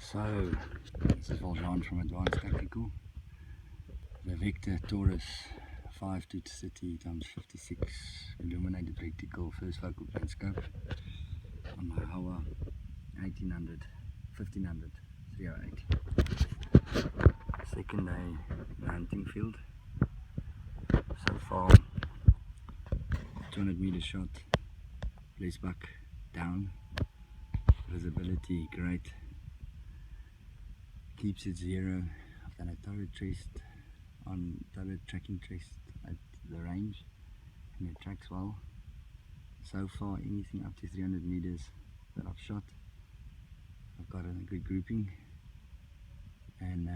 So, this is Valjean from Advanced Tactical. The Vector Taurus 5-30 x 56 illuminated reticle first focal plane scope on my Hawa 1800, 1500, 308. Second day in the hunting field. So far, 200 meter shot, place buck down, visibility great. Keeps it zero. I've done a turret tracking test at the range and it tracks well. So far anything up to 300 meters that I've shot, I've got a good grouping and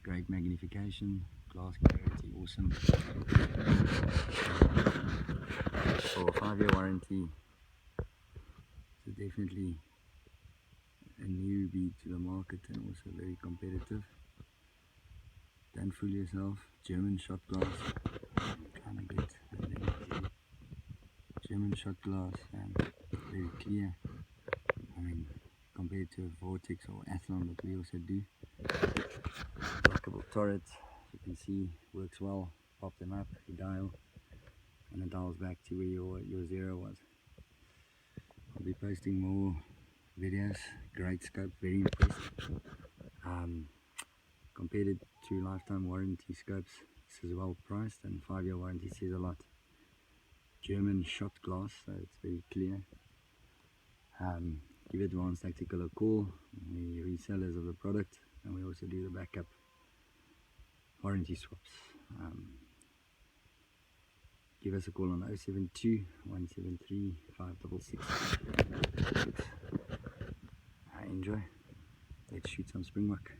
great magnification, glass clarity, awesome. For a 5-year warranty, it's definitely a newbie to the market and also very competitive. Don't fool yourself. German shot glass, kind of good. German shot glass and very clear. I mean, compared to a Vortex or Athlon that we also do. Lockable turret, you can see works well. Pop them up, you dial, and it dials back to where your zero was. I'll be posting more videos. Great scope, very impressed. Compared it to lifetime warranty scopes, this is well priced, and 5-year warranty says a lot. German shot glass, so it's very clear. Give Advanced Tactical a call, the resellers of the product, and we also do the backup warranty swaps. Give us a call on 072 173 566. Enjoy. Let's shoot some springbuck.